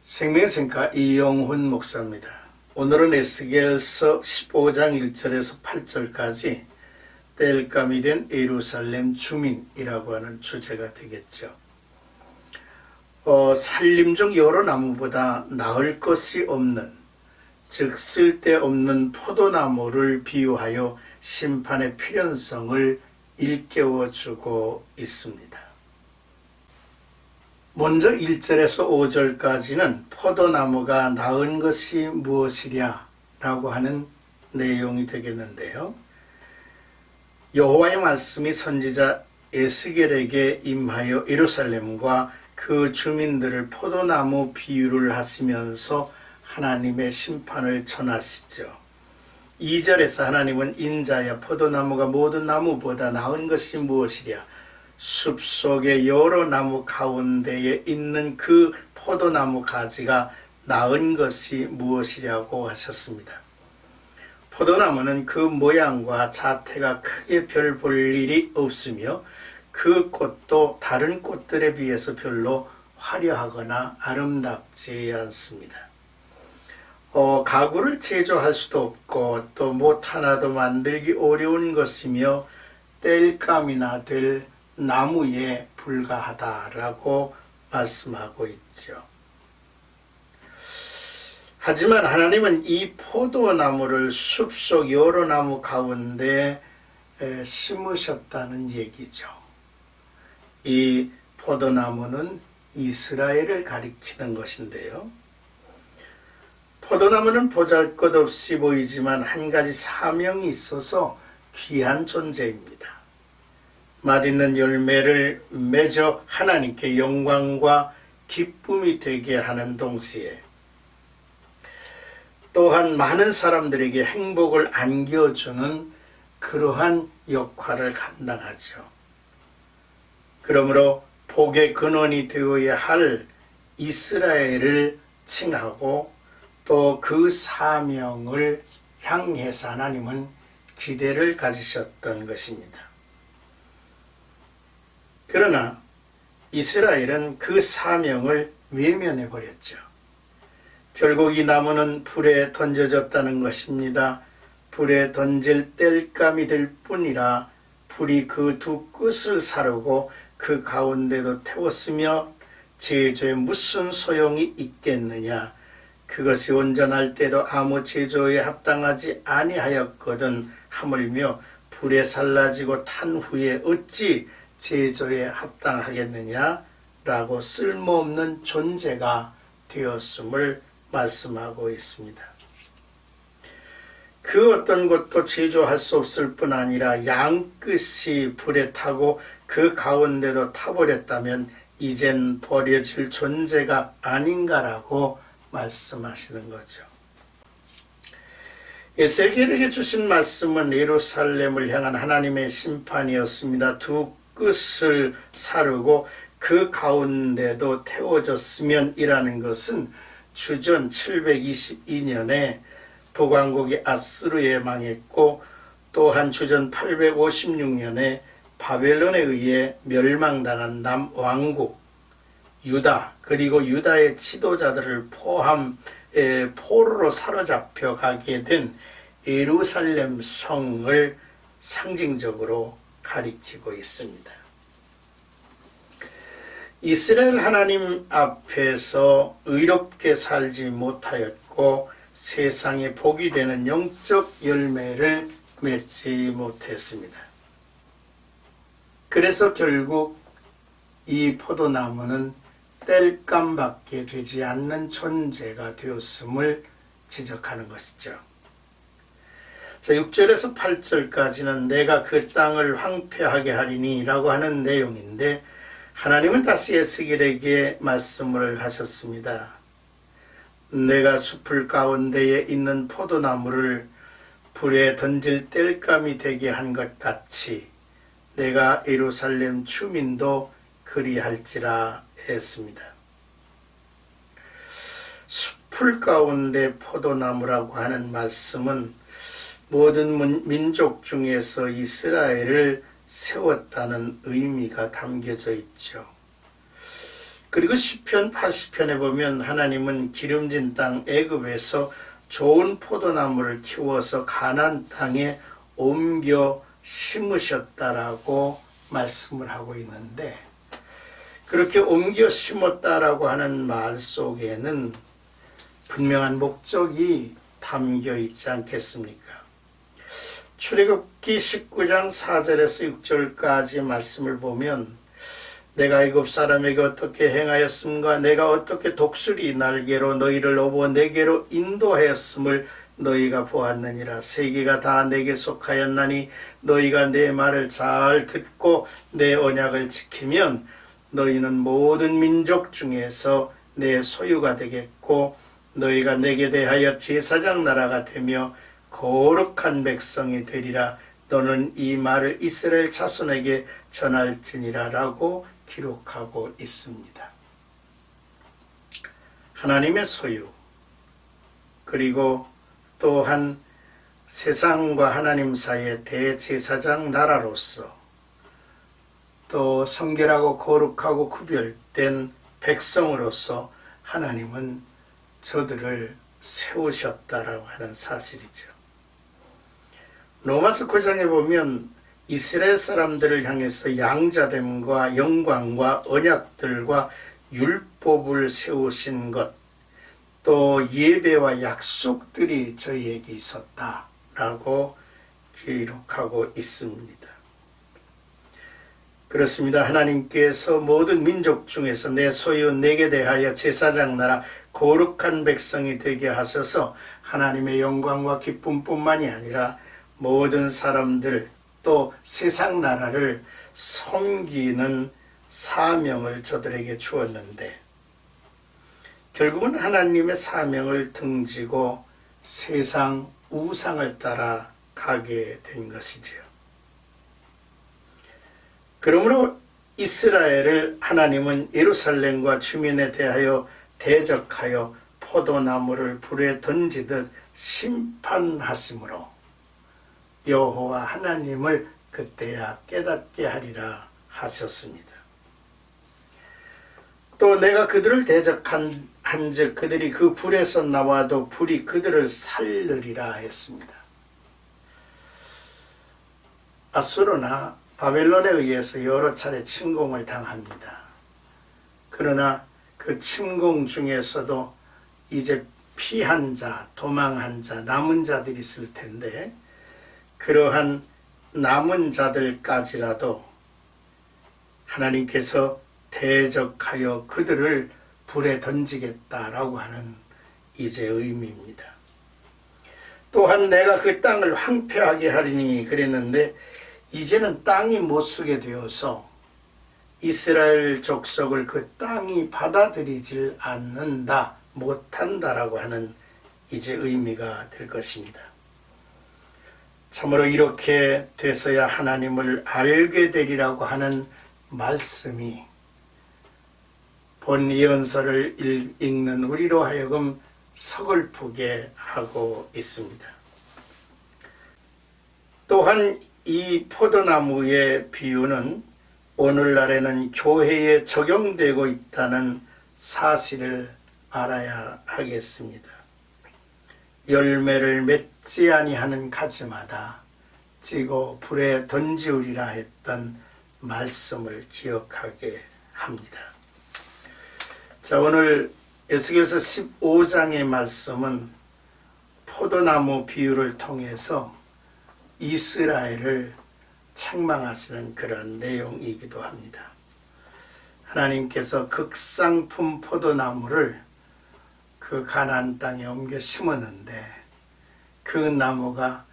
생명센터 이영훈 목사입니다. 오늘은 에스겔서 15장 1절에서 8절까지 땔감이 된 예루살렘 주민이라고 하는 주제가 되겠죠. 살림 중 여러 나무보다 나을 것이 없는, 즉 쓸데없는 포도나무를 비유하여 심판의 필연성을 일깨워주고 있습니다. 먼저 1절에서 5절까지는 포도나무가 나은 것이 무엇이랴 라고 하는 내용이 되겠는데요. 여호와의 말씀이 선지자 에스겔에게 임하여 예루살렘과 그 주민들을 포도나무 비유를 하시면서 하나님의 심판을 전하시죠. 2절에서 하나님은 인자야 포도나무가 모든 나무보다 나은 것이 무엇이랴, 숲속의 여러 나무 가운데에 있는 그 포도나무 가지가 나은 것이 무엇이냐고 하셨습니다. 포도나무는 그 모양과 자태가 크게 별 볼 일이 없으며 그 꽃도 다른 꽃들에 비해서 별로 화려하거나 아름답지 않습니다. 가구를 제조할 수도 없고 또 못 하나도 만들기 어려운 것이며 땔감이나 될 나무에 불과하다라고 말씀하고 있죠. 하지만 하나님은 이 포도나무를 숲속 여러 나무 가운데 심으셨다는 얘기죠. 이 포도나무는 이스라엘을 가리키는 것인데요. 포도나무는 보잘것없이 보이지만 한 가지 사명이 있어서 귀한 존재입니다. 맛있는 열매를 맺어 하나님께 영광과 기쁨이 되게 하는 동시에 또한 많은 사람들에게 행복을 안겨주는 그러한 역할을 감당하죠. 그러므로 복의 근원이 되어야 할 이스라엘을 칭하고 또 그 사명을 향해서 하나님은 기대를 가지셨던 것입니다. 그러나 이스라엘은 그 사명을 외면해 버렸죠. 결국 이 나무는 불에 던져졌다는 것입니다. 불에 던질 땔감이 될 뿐이라 불이 그 두 끝을 사르고 그 가운데도 태웠으며 제조에 무슨 소용이 있겠느냐. 그것이 온전할 때도 아무 제조에 합당하지 아니하였거든 하물며 불에 살라지고 탄 후에 어찌 제조에 합당하겠느냐 라고 쓸모없는 존재가 되었음을 말씀하고 있습니다. 그 어떤 것도 제조할 수 없을 뿐 아니라 양끝이 불에 타고 그 가운데도 타버렸다면 이젠 버려질 존재가 아닌가라고 말씀하시는 거죠. 에스겔에게 주신 말씀은 예루살렘을 향한 하나님의 심판이었습니다. 두 끝을 사르고 그 가운데도 태워졌으면 이라는 것은 주전 722년에 북왕국이 아스루에 망했고 또한 주전 856년에 바벨론에 의해 멸망당한 남왕국 유다 그리고 유다의 지도자들을 포함해 포로로 사로잡혀 가게 된 예루살렘 성을 상징적으로 가리키고 있습니다. 이스라엘 하나님 앞에서 의롭게 살지 못하였고 세상에 복이 되는 영적 열매를 맺지 못했습니다. 그래서 결국 이 포도나무는 땔감밖에 되지 않는 존재가 되었음을 지적하는 것이죠. 자, 6절에서 8절까지는 내가 그 땅을 황폐하게 하리니 라고 하는 내용인데 하나님은 다시 에스겔에게 말씀을 하셨습니다. 내가 숲을 가운데에 있는 포도나무를 불에 던질 땔감이 되게 한 것 같이 내가 예루살렘 주민도 그리할지라 했습니다. 숲을 가운데 포도나무라고 하는 말씀은 모든 민족 중에서 이스라엘을 세웠다는 의미가 담겨져 있죠. 그리고 시편 80편에 보면 하나님은 기름진 땅 애굽에서 좋은 포도나무를 키워서 가나안 땅에 옮겨 심으셨다라고 말씀을 하고 있는데, 그렇게 옮겨 심었다라고 하는 말 속에는 분명한 목적이 담겨 있지 않겠습니까? 출애굽기 19장 4절에서 6절까지 말씀을 보면, 내가 애굽 사람에게 어떻게 행하였음과 내가 어떻게 독수리 날개로 너희를 업어 내게로 인도하였음을 너희가 보았느니라. 세계가 다 내게 속하였나니 너희가 내 말을 잘 듣고 내 언약을 지키면 너희는 모든 민족 중에서 내 소유가 되겠고 너희가 내게 대하여 제사장 나라가 되며 거룩한 백성이 되리라. 너는 이 말을 이스라엘 자손에게 전할지니라 라고 기록하고 있습니다. 하나님의 소유, 그리고 또한 세상과 하나님 사이의 대제사장 나라로서 또 성결하고 거룩하고 구별된 백성으로서 하나님은 저들을 세우셨다라고 하는 사실이죠. 로마서 9장에 보면 이스라엘 사람들을 향해서 양자됨과 영광과 언약들과 율법을 세우신 것, 또 예배와 약속들이 저희에게 있었다라고 기록하고 있습니다. 그렇습니다. 하나님께서 모든 민족 중에서 내 소유 내게 대하여 제사장 나라 거룩한 백성이 되게 하셔서 하나님의 영광과 기쁨뿐만이 아니라 모든 사람들 또 세상 나라를 섬기는 사명을 저들에게 주었는데, 결국은 하나님의 사명을 등지고 세상 우상을 따라 가게 된 것이지요. 그러므로 이스라엘을 하나님은 예루살렘과 주민에 대하여 대적하여 포도나무를 불에 던지듯 심판하심으로 여호와 하나님을 그때야 깨닫게 하리라 하셨습니다. 또 내가 그들을 대적한즉 그들이 그 불에서 나와도 불이 그들을 살르리라 했습니다. 아수르나 바벨론에 의해서 여러 차례 침공을 당합니다. 그러나 그 침공 중에서도 이제 피한 자, 도망한 자, 남은 자들이 있을 텐데, 그러한 남은 자들까지라도 하나님께서 대적하여 그들을 불에 던지겠다라고 하는 이제 의미입니다. 또한 내가 그 땅을 황폐하게 하리니 그랬는데, 이제는 땅이 못 쓰게 되어서 이스라엘 족속을 그 땅이 받아들이질 않는다, 못한다라고 하는 이제 의미가 될 것입니다. 참으로 이렇게 돼서야 하나님을 알게 되리라고 하는 말씀이 본 예언서를 읽는 우리로 하여금 서글프게 하고 있습니다. 또한 이 포도나무의 비유는 오늘날에는 교회에 적용되고 있다는 사실을 알아야 하겠습니다. 열매를 맺지 아니하는 가지마다 찌고 불에 던지우리라 했던 말씀을 기억하게 합니다. 자, 오늘 에스겔서 15장의 말씀은 포도나무 비유를 통해서 이스라엘을 책망하시는 그런 내용이기도 합니다. 하나님께서 극상품 포도나무를 그 가나안 땅에 옮겨 심었는데, 그 나무가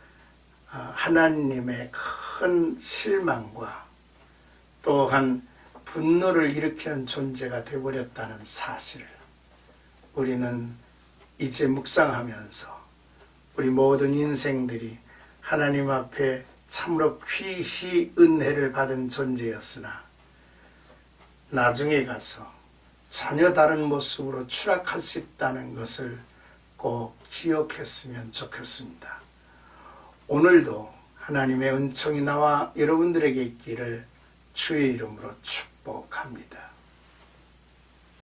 하나님의 큰 실망과 또한 분노를 일으키는 존재가 되어버렸다는 사실을 우리는 이제 묵상하면서 우리 모든 인생들이 하나님 앞에 참으로 귀히 은혜를 받은 존재였으나 나중에 가서 전혀 다른 모습으로 추락할 수 있다는 것을 꼭 기억했으면 좋겠습니다. 오늘도 하나님의 은총이 나와 여러분들에게 있기를 주의 이름으로 축복합니다.